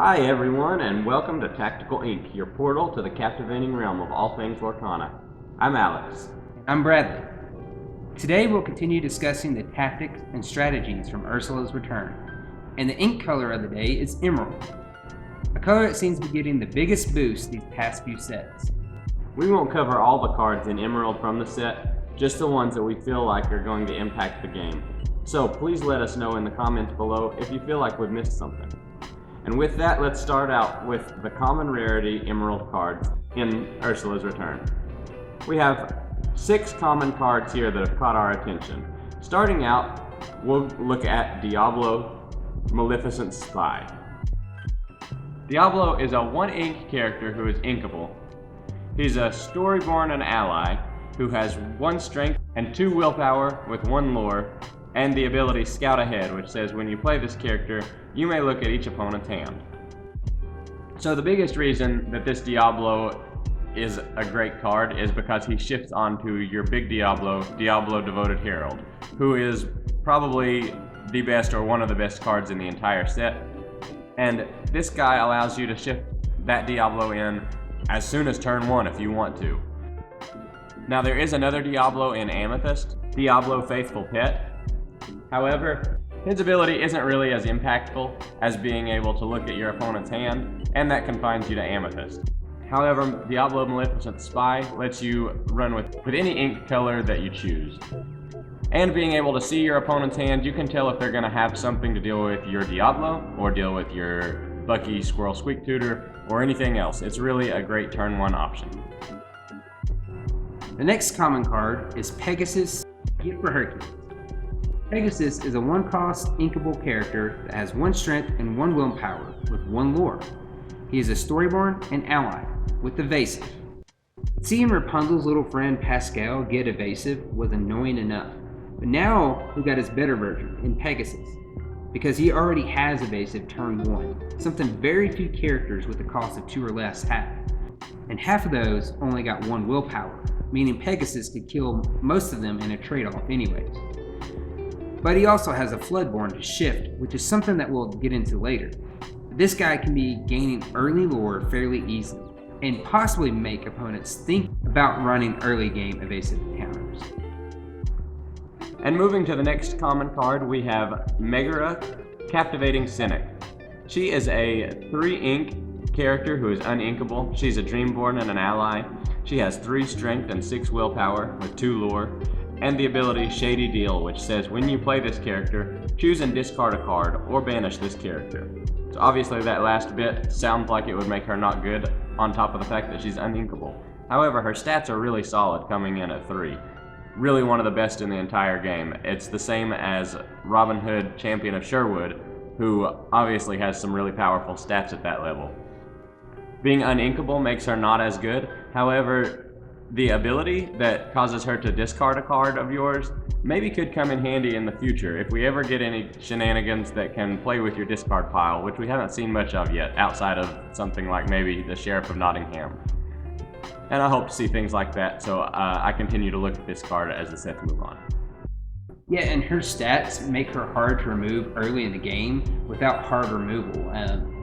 Hi everyone, and welcome to Tactical Inc., your portal to the captivating realm of all things Lorcana. I'm Alex. I'm Bradley. Today we'll continue discussing the tactics and strategies from Ursula's return, and the ink color of the day is emerald, a color that seems to be getting the biggest boost these past few sets. We won't cover all the cards in Emerald from the set, just the ones that we feel like are going to impact the game. So please let us know in the comments below if you feel like we've missed something. And with that, let's start out with the common rarity Emerald cards in Ursula's return. We have 6 common cards here that have caught our attention. Starting out, we'll look at Diablo, Maleficent Spy. Diablo is a 1-ink character who is inkable. He's a Storyborn and ally who has 1 strength and 2 willpower with 1 lore, and the ability Scout Ahead, which says when you play this character, you may look at each opponent's hand. So the biggest reason that this Diablo is a great card is because he shifts onto your big Diablo Devoted Herald, who is probably the best or one of the best cards in the entire set. And this guy allows you to shift that Diablo in as soon as turn 1 if you want to. Now there is another Diablo in Amethyst, Diablo Faithful Pet. However, his ability isn't really as impactful as being able to look at your opponent's hand, and that confines you to Amethyst. However, Diablo Maleficent Spy lets you run with any ink color that you choose. And being able to see your opponent's hand, you can tell if they're going to have something to deal with your Diablo, or deal with your Bucky Squirrel Squeak Tutor, or anything else. It's really a great turn 1 option. The next common card is Pegasus, Gift for Hercules. Pegasus is a 1-cost inkable character that has 1 strength and 1 willpower with 1 lore. He is a Storyborn and ally with Evasive. Seeing Rapunzel's little friend Pascal get Evasive was annoying enough, but now we got his better version in Pegasus, because he already has Evasive turn 1, something very few characters with a cost of 2 or less have. And half of those only got 1 willpower, meaning Pegasus could kill most of them in a trade-off anyways. But he also has a Floodborn to shift, which is something that we'll get into later. This guy can be gaining early lore fairly easily, and possibly make opponents think about running early game evasive counters. And moving to the next common card, we have Megara, Captivating Cynic. She is a 3-ink character who is uninkable. She's a Dreamborn and an ally. She has 3 strength and 6 willpower with 2 lore, and the ability Shady Deal, which says when you play this character, choose and discard a card or banish this character. So obviously that last bit sounds like it would make her not good, on top of the fact that she's uninkable. However, her stats are really solid coming in at 3. Really one of the best in the entire game. It's the same as Robin Hood, Champion of Sherwood, who obviously has some really powerful stats at that level. Being uninkable makes her not as good. However, the ability that causes her to discard a card of yours maybe could come in handy in the future if we ever get any shenanigans that can play with your discard pile, which we haven't seen much of yet, outside of something like maybe the Sheriff of Nottingham. And I hope to see things like that, so I continue to look at this card as the sets move on. Yeah, and her stats make her hard to remove early in the game without hard removal,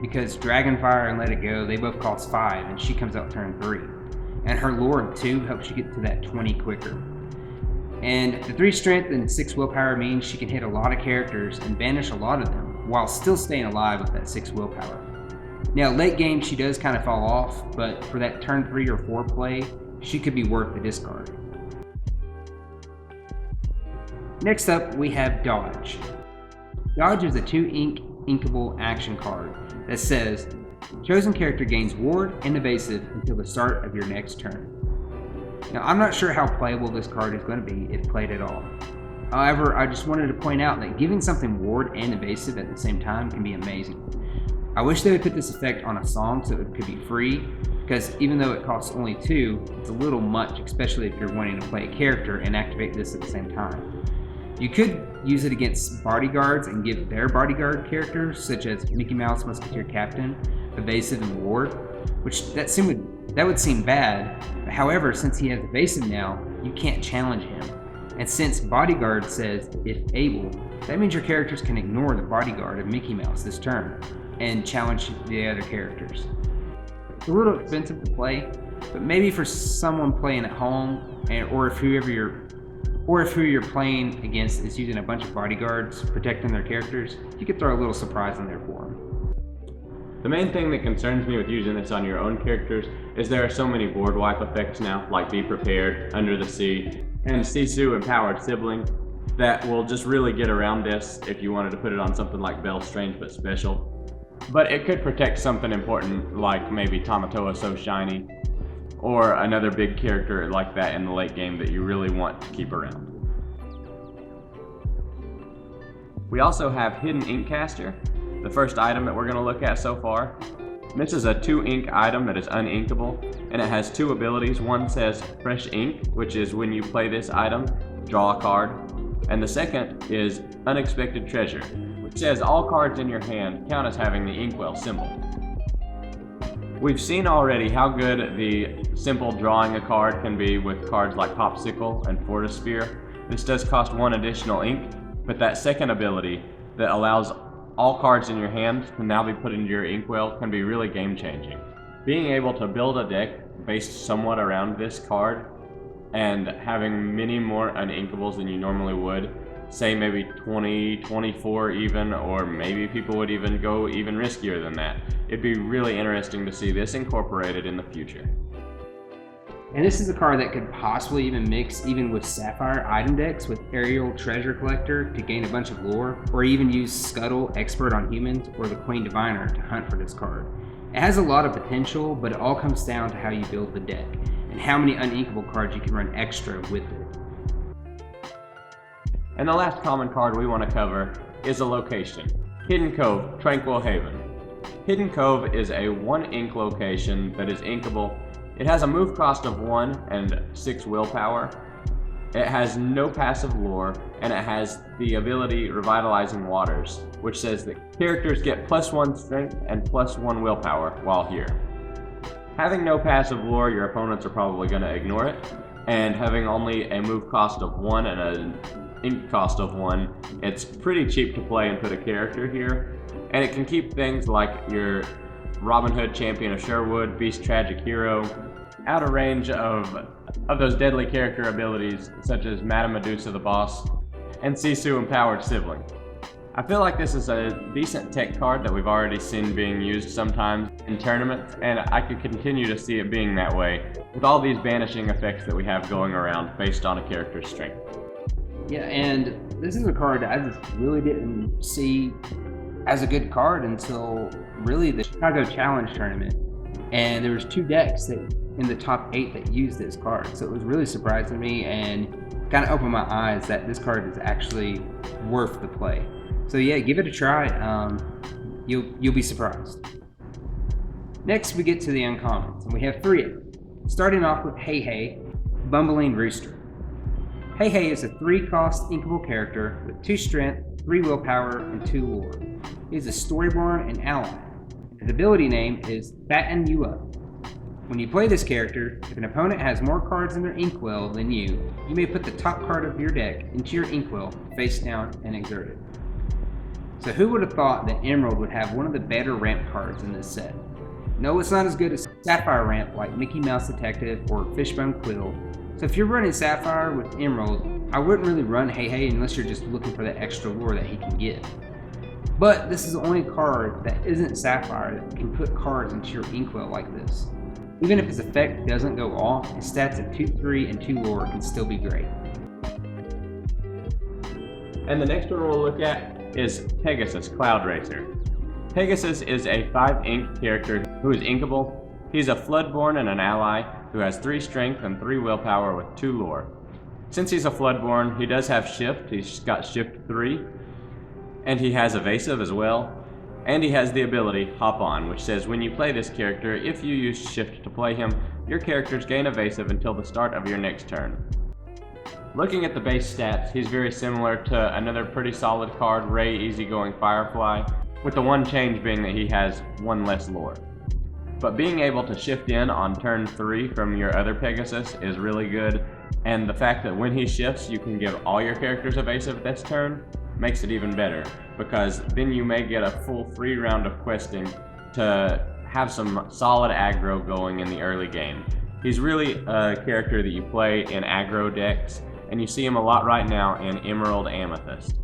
because Dragonfire and Let It Go, they both cost 5, and she comes out turn 3. And her lore too helps you get to that 20 quicker. And the 3 strength and 6 willpower means she can hit a lot of characters and banish a lot of them while still staying alive with that 6 willpower. Now late game she does kind of fall off, but for that turn 3 or 4 play, she could be worth the discard. Next up we have Dodge. Dodge is a 2-ink inkable action card that says chosen character gains ward and evasive until the start of your next turn. Now I'm not sure how playable this card is going to be if played at all. However, I just wanted to point out that giving something ward and evasive at the same time can be amazing. I wish they would put this effect on a song so it could be free, because even though it costs only 2, it's a little much, especially if you're wanting to play a character and activate this at the same time. You could use it against bodyguards and give their bodyguard characters, such as Mickey Mouse Musketeer Captain, evasive and ward, which that would seem bad. However, since he has evasive now, you can't challenge him. And since bodyguard says if able, that means your characters can ignore the bodyguard of Mickey Mouse this turn. and challenge the other characters. It's a little expensive to play, but maybe for someone playing at home, or if who you're playing against is using a bunch of bodyguards protecting their characters, you could throw a little surprise in there for them. The main thing that concerns me with using this on your own characters is there are so many board wipe effects now, like Be Prepared, Under the Sea, and Sisu Empowered Sibling, that will just really get around this if you wanted to put it on something like Bell Strange but special. But it could protect something important like maybe Tamatoa So Shiny, or another big character like that in the late game that you really want to keep around. We also have Hidden Ink Caster, the first item that we're going to look at so far. This is a 2-ink item that is uninkable, and it has 2 abilities. One says Fresh Ink, which is when you play this item, draw a card. And the second is Unexpected Treasure, which says all cards in your hand count as having the inkwell symbol. We've seen already how good the simple drawing a card can be with cards like Popsicle and Fortisphere. This does cost 1 additional ink, but that second ability that allows all cards in your hand can now be put into your inkwell can be really game changing. Being able to build a deck based somewhat around this card and having many more uninkables than you normally would, say maybe 20, 24 even, or maybe people would even go even riskier than that. It'd be really interesting to see this incorporated in the future. And this is a card that could possibly even mix even with Sapphire item decks with Aerial Treasure Collector to gain a bunch of lore, or even use Scuttle Expert on Humans or the Queen Diviner to hunt for this card. It has a lot of potential, but it all comes down to how you build the deck and how many uninkable cards you can run extra with it. And the last common card we want to cover is a location. Hidden Cove, Tranquil Haven. Hidden Cove is a 1-ink location that is inkable. It has a move cost of 1 and 6 willpower. It has no passive lore, and it has the ability Revitalizing Waters, which says that characters get +1 strength and +1 willpower while here. Having no passive lore, your opponents are probably going to ignore it, and having only a move cost of 1 and an ink cost of 1, it's pretty cheap to play and put a character here, and it can keep things like your Robin Hood, Champion of Sherwood, Beast Tragic Hero, out of range of those deadly character abilities such as Madame Medusa the Boss and Sisu Empowered Sibling. I feel like this is a decent tech card that we've already seen being used sometimes in tournaments, and I could continue to see it being that way with all these banishing effects that we have going around based on a character's strength. Yeah, and this is a card that I just really didn't see as a good card until really the Chicago Challenge tournament. And there was 2 decks that in the top 8 that used this card. So it was really surprising to me and kind of opened my eyes that this card is actually worth the play. So yeah, give it a try. You'll be surprised. Next we get to the uncommons, and we have 3 of them. Starting off with Hey Hey, Bumbling Rooster. Hey Hey is a 3-cost inkable character with 2 strength, 3 willpower, and 2 lore. He is a Storyborn and ally. His ability name is Fatten You Up. When you play this character, if an opponent has more cards in their inkwell than you may put the top card of your deck into your inkwell face down and exert it. So who would have thought that Emerald would have one of the better ramp cards in this set? No, it's not as good as Sapphire ramp like Mickey Mouse Detective or Fishbone Quill. So if you're running Sapphire with Emerald, I wouldn't really run Hey Hey unless you're just looking for that extra lore that he can get. But this is the only card that isn't Sapphire that can put cards into your inkwell like this. Even if his effect doesn't go off, his stats of 2-3 and 2 lore can still be great. And the next one we'll look at is Pegasus, Cloud Racer. Pegasus is a 5-ink character who is inkable. He's a Floodborn and an ally who has 3 strength and 3 willpower with 2 lore. Since he's a Floodborn, he does have Shift. He's got Shift 3, and he has Evasive as well. And he has the ability Hop On, which says when you play this character, if you use Shift to play him, your characters gain Evasive until the start of your next turn. Looking at the base stats, he's very similar to another pretty solid card, Ray Easygoing Firefly, with the one change being that he has 1 less lore. But being able to shift in on turn 3 from your other Pegasus is really good, and the fact that when he shifts you can give all your characters evasive this turn makes it even better, because then you may get a full free round of questing to have some solid aggro going in the early game. He's really a character that you play in aggro decks, and you see him a lot right now in Emerald Amethyst.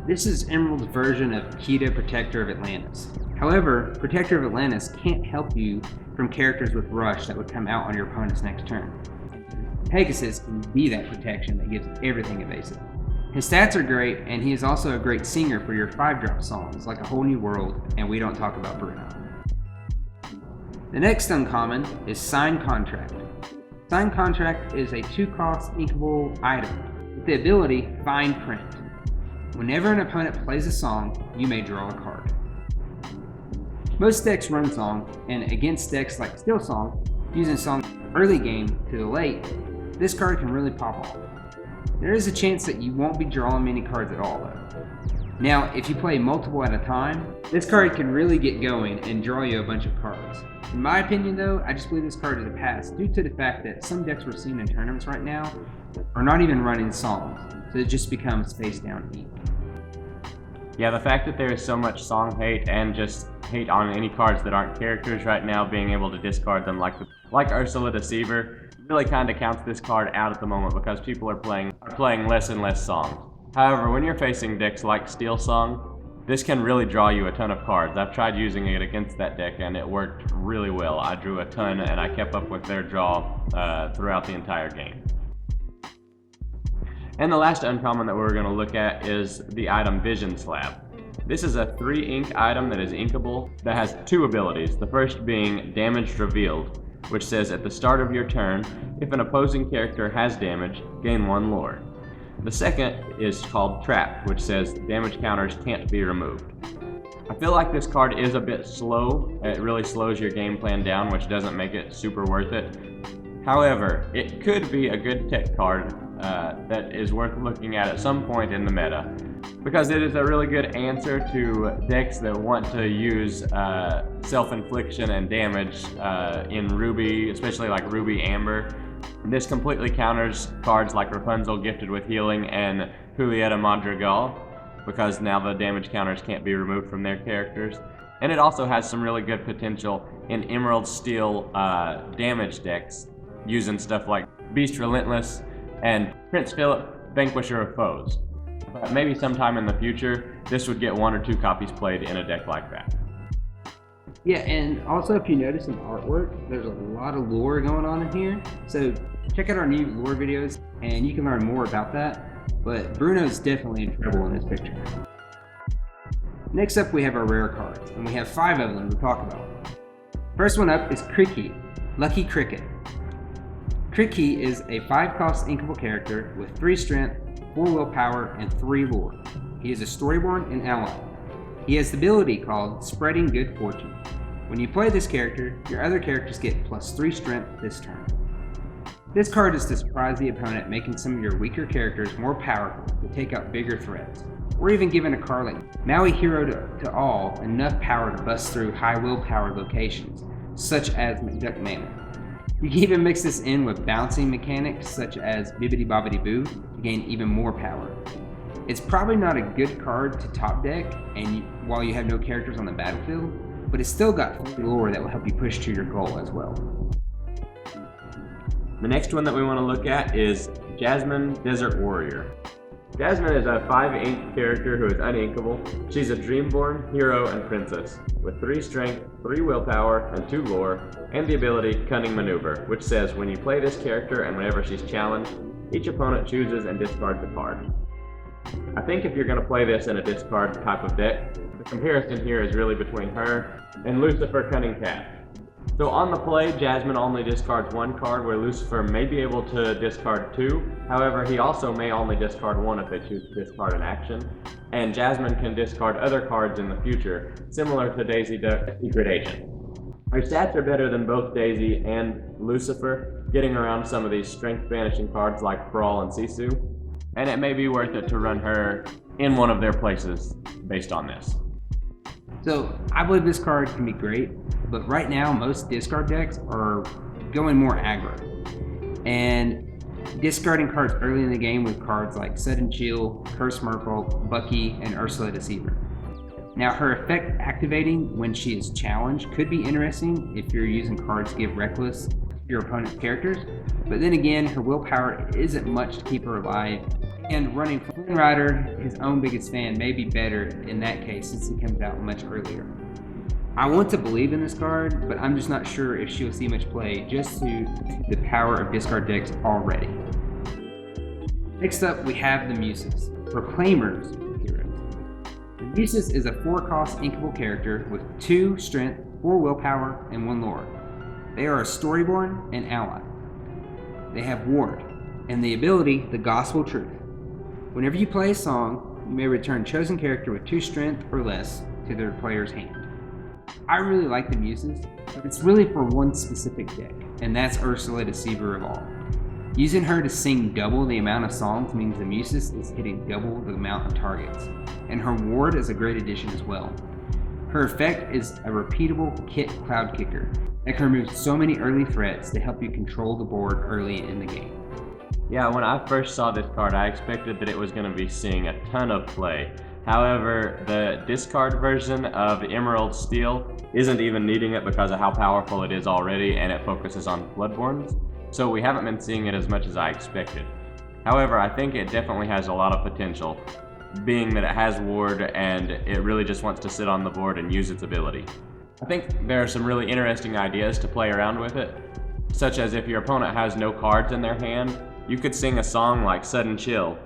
This is Emerald's version of Keto, Protector of Atlantis. However, Protector of Atlantis can't help you from characters with Rush that would come out on your opponent's next turn. Pegasus can be that protection that gives everything evasive. His stats are great, and he is also a great singer for your 5-drop songs like A Whole New World and We Don't Talk About Bruno. The next uncommon is Signed Contract. Signed Contract is a 2-cost inkable item with the ability Fine Print. Whenever an opponent plays a song, you may draw a card. Most decks run Song, and against decks like Steel Song, using Song early game to the late, this card can really pop off. There is a chance that you won't be drawing many cards at all though. Now, if you play multiple at a time, this card can really get going and draw you a bunch of cards. In my opinion though, I just believe this card is a pass due to the fact that some decks we're seeing in tournaments right now are not even running songs, so it just becomes face down ink. Yeah, the fact that there is so much song hate and just hate on any cards that aren't characters right now, being able to discard them like Ursula Deceiver, really kind of counts this card out at the moment because people are playing less and less songs. However, when you're facing decks like Steel Song, this can really draw you a ton of cards. I've tried using it against that deck and it worked really well. I drew a ton and I kept up with their draw throughout the entire game. And the last uncommon that we're going to look at is the item Vision Slab. This is a 3-ink item that is inkable that has 2 abilities, the first being Damaged Revealed, which says at the start of your turn, if an opposing character has damage, gain 1 lore. The second is called Trap, which says damage counters can't be removed. I feel like this card is a bit slow. It really slows your game plan down, which doesn't make it super worth it. However, it could be a good tech card that is worth looking at some point in the meta, because it is a really good answer to decks that want to use self-infliction and damage in Ruby, especially like Ruby Amber. This completely counters cards like Rapunzel Gifted with Healing and Julieta Madrigal, because now the damage counters can't be removed from their characters. And it also has some really good potential in Emerald Steel damage decks, using stuff like Beast Relentless and Prince Philip, Vanquisher of Foes. But maybe sometime in the future, this would get 1 or 2 copies played in a deck like that. Yeah, and also if you notice in artwork, there's a lot of lore going on in here. So check out our new lore videos and you can learn more about that. But Bruno's definitely in trouble in this picture. Next up we have our rare cards, and we have 5 of them to talk about. First one up is Cricket, Lucky Cricket. Cricket is a 5-cost inkable character with 3 strength, 4 willpower, and 3 lore. He is a Storyborn and ally. He has the ability called Spreading Good Fortune. When you play this character, your other characters get +3 strength this turn. This card is to surprise the opponent, making some of your weaker characters more powerful to take out bigger threats, or even giving a card like Maui Hero to All enough power to bust through high willpower locations, such as McDuck Manor. You can even mix this in with bouncing mechanics such as Bibbidi Bobbidi Boo to gain even more power. It's probably not a good card to top deck while you have no characters on the battlefield, but it's still got lore that will help you push to your goal as well. The next one that we want to look at is Jasmine Desert Warrior. Jasmine is a 5-ink character who is uninkable. She's a Dreamborn, hero, and princess, with 3 strength, 3 willpower, and 2 lore, and the ability Cunning Maneuver, which says when you play this character and whenever she's challenged, each opponent chooses and discards a card. I think if you're going to play this in a discard type of deck, the comparison here is really between her and Lucifer Cunning Cat. So on the play, Jasmine only discards 1 card, where Lucifer may be able to discard 2. However, he also may only discard 1 if they choose to discard an action. And Jasmine can discard other cards in the future, similar to Daisy Duck Secret Agent. Her stats are better than both Daisy and Lucifer, getting around some of these strength banishing cards like Brawl and Sisu. And it may be worth it to run her in one of their places based on this. So I believe this card can be great, but right now most discard decks are going more aggro. And discarding cards early in the game with cards like Sudden Chill, Curse Merkle, Bucky, and Ursula Deceiver. Now, her effect activating when she is challenged could be interesting if you're using cards to give Reckless to your opponent's characters, but then again, her willpower isn't much to keep her alive, and running Flynn Rider, his own biggest fan, may be better in that case since he comes out much earlier. I want to believe in this card, but I'm just not sure if she'll see much play just due to the power of discard decks already. Next up, we have the Muses, Proclaimers of Heroes. The Muses is a 4-cost inkable character with 2 strength, 4 willpower, and 1 lore. They are a Storyborn and ally. They have Ward, and the ability, the Gospel Truth. Whenever you play a song, you may return chosen character with 2 strength or less to their player's hand. I really like the Muses, but it's really for one specific deck, and that's Ursula Deceiver of all. Using her to sing double the amount of songs means the Muses is hitting double the amount of targets, and her ward is a great addition as well. Her effect is a repeatable Kit Cloud Kicker that can remove so many early threats to help you control the board early in the game. Yeah, when I first saw this card, I expected that it was going to be seeing a ton of play. However, the discard version of Emerald Steel isn't even needing it because of how powerful it is already, and it focuses on Bloodborns, so we haven't been seeing it as much as I expected. However, I think it definitely has a lot of potential, being that it has ward and it really just wants to sit on the board and use its ability. I think there are some really interesting ideas to play around with it, such as if your opponent has no cards in their hand, you could sing a song like Sudden Chill,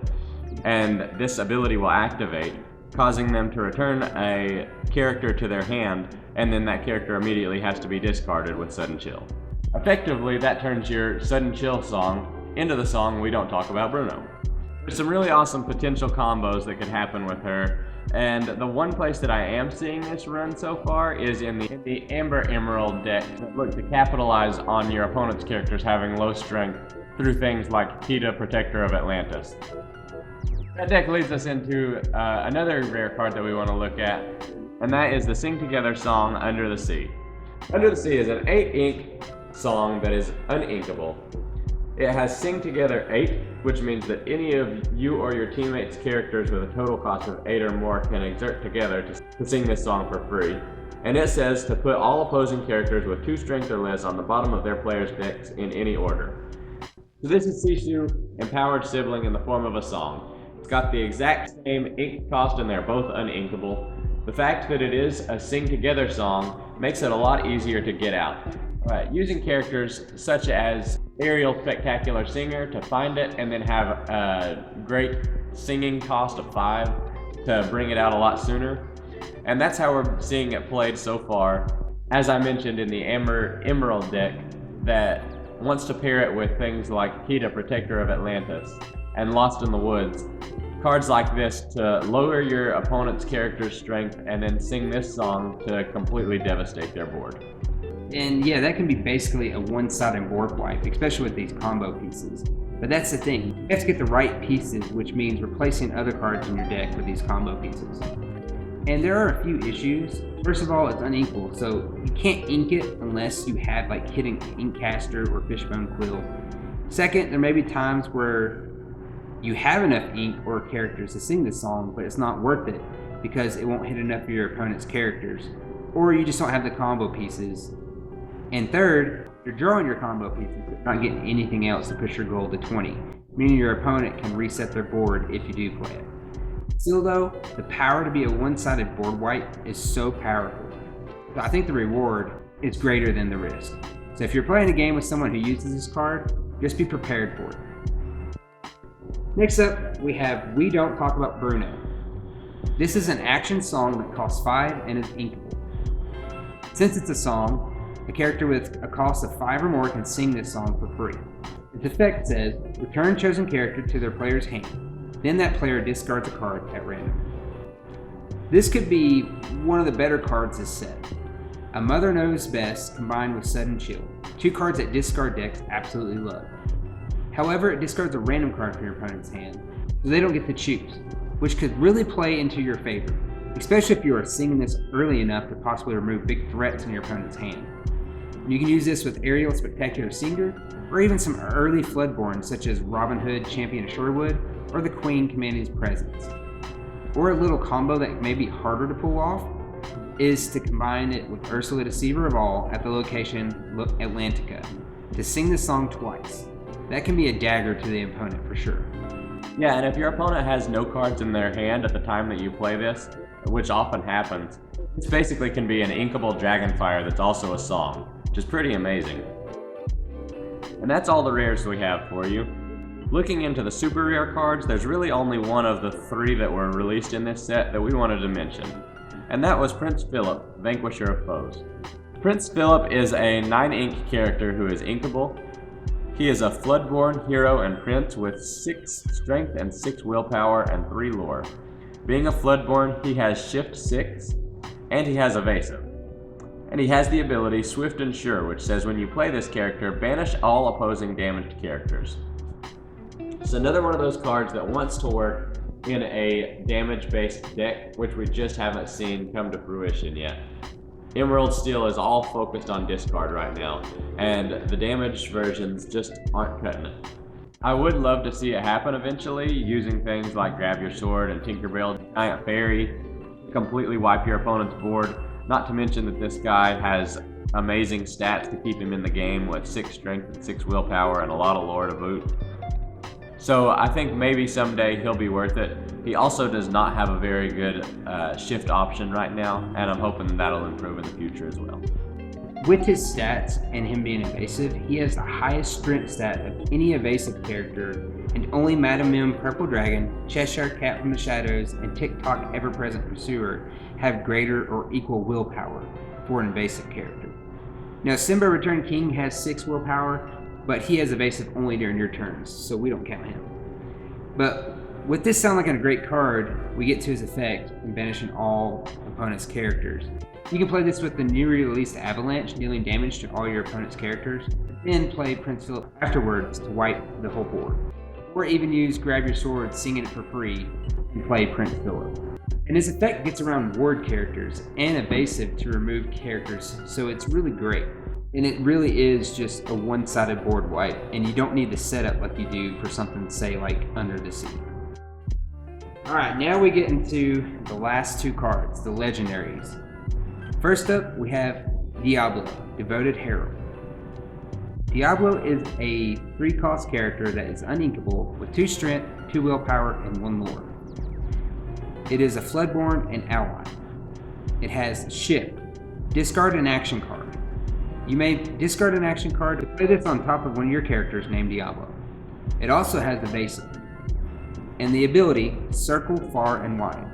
and this ability will activate, causing them to return a character to their hand, and then that character immediately has to be discarded with Sudden Chill. Effectively, that turns your Sudden Chill song into the song We Don't Talk About Bruno. There's some really awesome potential combos that could happen with her, and the one place that I am seeing this run so far is in the Amber Emerald deck that look to capitalize on your opponent's characters having low strength through things like Kita, Protector of Atlantis. That deck leads us into another rare card that we want to look at, and that is the Sing Together song Under the Sea. Under the Sea is an 8-ink song that is uninkable. It has Sing Together 8, which means that any of you or your teammates' characters with a total cost of 8 or more can exert together to sing this song for free. And it says to put all opposing characters with 2 strength or less on the bottom of their players' decks in any order. So this is Sishu, Empowered Sibling in the form of a song. It's got the exact same ink cost and they're both uninkable. The fact that it is a Sing Together song makes it a lot easier to get out. Using characters such as Ariel Spectacular Singer to find it and then have a great singing cost of 5 to bring it out a lot sooner. And that's how we're seeing it played so far. As I mentioned in the Emerald deck that wants to pair it with things like Kita, Protector of Atlantis, and Lost in the Woods. Cards like this to lower your opponent's character's strength and then sing this song to completely devastate their board. And yeah, that can be basically a one-sided board wipe, especially with these combo pieces. But that's the thing, you have to get the right pieces, which means replacing other cards in your deck with these combo pieces. And there are a few issues. First of all, it's unequal, so you can't ink it unless you have like Hidden Inkcaster or Fishbone Quill. Second, there may be times where you have enough ink or characters to sing this song, but it's not worth it because it won't hit enough of your opponent's characters. Or you just don't have the combo pieces. And third, you're drawing your combo pieces but not getting anything else to push your goal to 20, meaning your opponent can reset their board if you do play it. Still though, the power to be a one-sided board wipe is so powerful. So I think the reward is greater than the risk. So if you're playing a game with someone who uses this card, just be prepared for it. Next up, we have We Don't Talk About Bruno. This is an action song that costs 5 and is inkable. Since it's a song, a character with a cost of 5 or more can sing this song for free. Its effect says, return chosen character to their player's hand. Then that player discards a card at random. This could be one of the better cards this set. A Mother Knows Best combined with Sudden Chill, 2 cards that discard decks absolutely love. However, it discards a random card from your opponent's hand, so they don't get to choose, which could really play into your favor, especially if you are singing this early enough to possibly remove big threats in your opponent's hand. You can use this with Ariel, Spectacular Singer, or even some early Floodborns such as Robin Hood, Champion of Shorewood, or the Queen, Commanding His Presence. Or a little combo that may be harder to pull off is to combine it with Ursula, Deceiver of All, at the location Atlantica, to sing the song twice. That can be a dagger to the opponent for sure. Yeah, and if your opponent has no cards in their hand at the time that you play this, which often happens, this basically can be an inkable Dragonfire that's also a song, which is pretty amazing. And that's all the rares we have for you. Looking into the super rare cards, there's really only one of the 3 that were released in this set that we wanted to mention, and that was Prince Philip, Vanquisher of Foes. Prince Philip is a 9-ink character who is inkable. He is a Floodborn hero and prince with 6 strength and 6 willpower and 3 lore. Being a Floodborn, he has Shift 6, and he has Evasive. And he has the ability Swift and Sure, which says when you play this character, banish all opposing damaged characters. It's another one of those cards that wants to work in a damage-based deck, which we just haven't seen come to fruition yet. Emerald Steel is all focused on discard right now, and the damaged versions just aren't cutting it. I would love to see it happen eventually, using things like Grab Your Sword and Tinkerbell, Giant Fairy, completely wipe your opponent's board, not to mention that this guy has amazing stats to keep him in the game with 6 strength and 6 willpower and a lot of lore to boot. So I think maybe someday he'll be worth it. He also does not have a very good shift option right now, and I'm hoping that'll improve in the future as well. With his stats and him being evasive, he has the highest strength stat of any evasive character, and only Madam Mim, Purple Dragon, Cheshire Cat from the Shadows, and TikTok Ever-Present Pursuer have greater or equal willpower for an evasive character. Now Simba Return King has 6 willpower, but he has evasive only during your turns, so we don't count him. But with this sound like a great card, we get to his effect and banishing all opponent's characters. You can play this with the newly released Avalanche, dealing damage to all your opponent's characters, then play Prince Philip afterwards to wipe the whole board. Or even use Grab Your Sword, singing it for free, and play Prince Philip. And his effect gets around ward characters and evasive to remove characters, so it's really great. And it really is just a one-sided board wipe, and you don't need the setup like you do for something, say, like Under the Sea. Alright, now we get into the last 2 cards, the legendaries. First up, we have Diablo, Devoted Herald. Diablo is a 3-cost character that is uninkable with 2 strength, 2 willpower, and 1 lore. It is a Floodborn and ally. It has Shift, discard an action card. You may discard an action card to play this on top of one of your characters named Diablo. It also has evasive, and the ability Circle Far and Wide.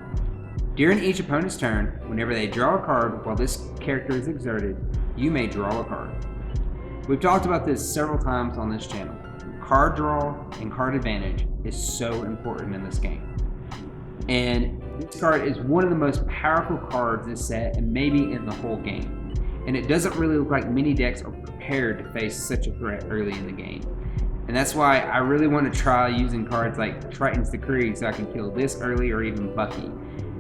During each opponent's turn, whenever they draw a card while this character is exerted, you may draw a card. We've talked about this several times on this channel. Card draw and card advantage is so important in this game. And this card is one of the most powerful cards in this set and maybe in the whole game. And it doesn't really look like many decks are prepared to face such a threat early in the game. And that's why I really want to try using cards like Triton's Decree so I can kill this early, or even Bucky.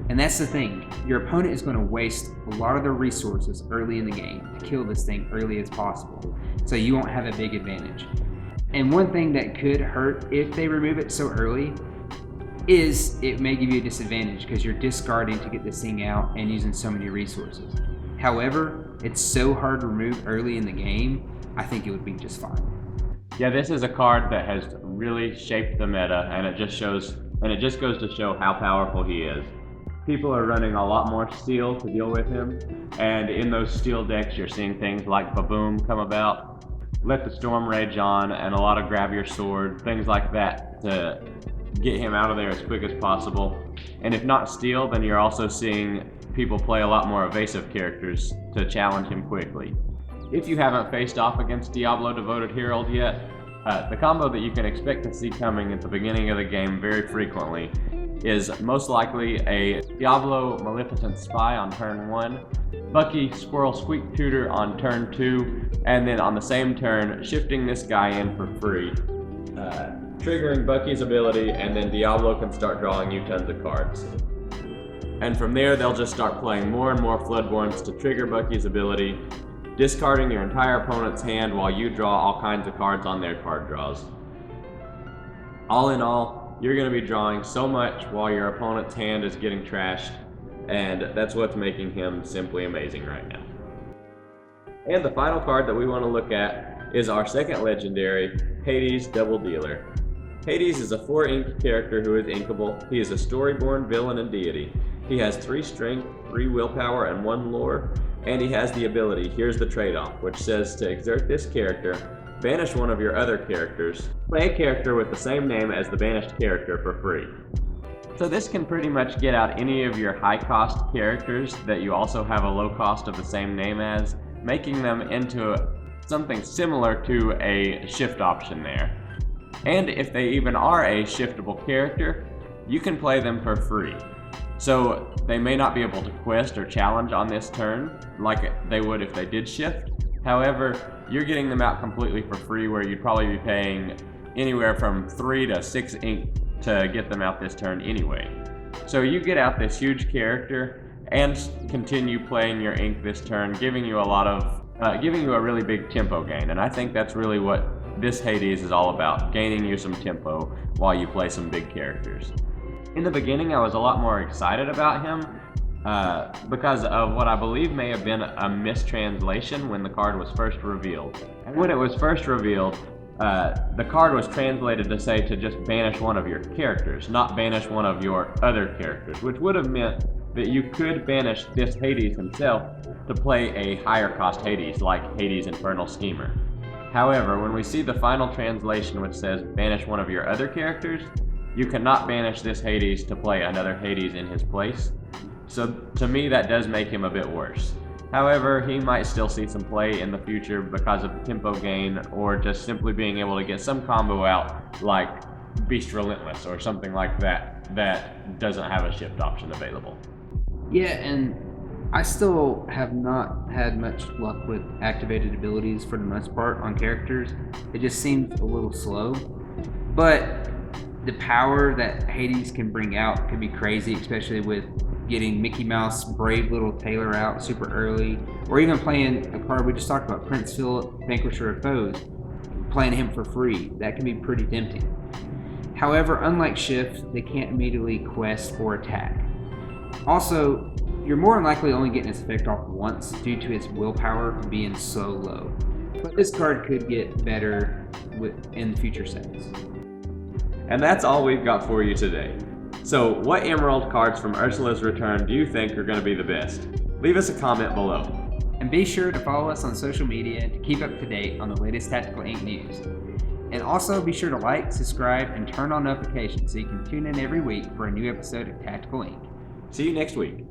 And that's the thing, your opponent is going to waste a lot of their resources early in the game to kill this thing early as possible, so you won't have a big advantage. And one thing that could hurt if they remove it so early is it may give you a disadvantage because you're discarding to get this thing out and using so many resources. However, it's so hard to remove early in the game, I think it would be just fine. Yeah, this is a card that has really shaped the meta, and it just goes to show how powerful he is. People are running a lot more steel to deal with him, and in those steel decks you're seeing things like Baboom come about, Let the Storm Rage On, and a lot of Grab Your Sword, things like that to get him out of there as quick as possible. And if not steel, then you're also seeing people play a lot more evasive characters to challenge him quickly. If you haven't faced off against Diablo Devoted Herald yet, the combo that you can expect to see coming at the beginning of the game very frequently is most likely a Diablo Maleficent Spy on turn 1, Bucky Squirrel Squeak Tutor on turn 2, and then on the same turn, shifting this guy in for free, triggering Bucky's ability, and then Diablo can start drawing you tons of cards. And from there, they'll just start playing more and more Floodborns to trigger Bucky's ability, discarding your entire opponent's hand while you draw all kinds of cards on their card draws. All in all, you're going to be drawing so much while your opponent's hand is getting trashed, and that's what's making him simply amazing right now. And the final card that we want to look at is our second legendary, Hades Double Dealer. Hades is a 4-ink character who is inkable. He is a storyborn villain and deity. He has 3 strength, 3 willpower, and 1 lore, and he has the ability, here's the trade-off, which says to exert this character, banish one of your other characters, play a character with the same name as the banished character for free. So this can pretty much get out any of your high-cost characters that you also have a low cost of the same name as, making them into something similar to a shift option there. And if they even are a shiftable character, you can play them for free. So they may not be able to quest or challenge on this turn like they would if they did shift. However, you're getting them out completely for free, where you'd probably be paying anywhere from 3 to 6 ink to get them out this turn anyway. So you get out this huge character and continue playing your ink this turn, giving you a really big tempo gain. And I think that's really what this Hades is all about, gaining you some tempo while you play some big characters. In the beginning, I was a lot more excited about him because of what I believe may have been a mistranslation when the card was first revealed. And when it was first revealed, the card was translated to say to just banish one of your characters, not banish one of your other characters, which would have meant that you could banish this Hades himself to play a higher cost Hades, like Hades Infernal Schemer. However, when we see the final translation which says banish one of your other characters, you cannot banish this Hades to play another Hades in his place. So to me, that does make him a bit worse. However, he might still see some play in the future because of the tempo gain, or just simply being able to get some combo out like Beast Relentless or something like that that doesn't have a shift option available. Yeah, and I still have not had much luck with activated abilities for the most part on characters. It just seems a little slow. But the power that Hades can bring out can be crazy, especially with getting Mickey Mouse Brave Little Tailor out super early, or even playing a card we just talked about, Prince Philip, Vanquisher of Foes, playing him for free. That can be pretty tempting. However, unlike Shift, they can't immediately quest or attack. Also, you're more than likely only getting its effect off once due to its willpower being so low. But this card could get better in future sets. And that's all we've got for you today. So what Emerald cards from Ursula's Return do you think are going to be the best? Leave us a comment below. And be sure to follow us on social media to keep up to date on the latest Tactical Ink news. And also be sure to like, subscribe, and turn on notifications so you can tune in every week for a new episode of Tactical Ink. See you next week.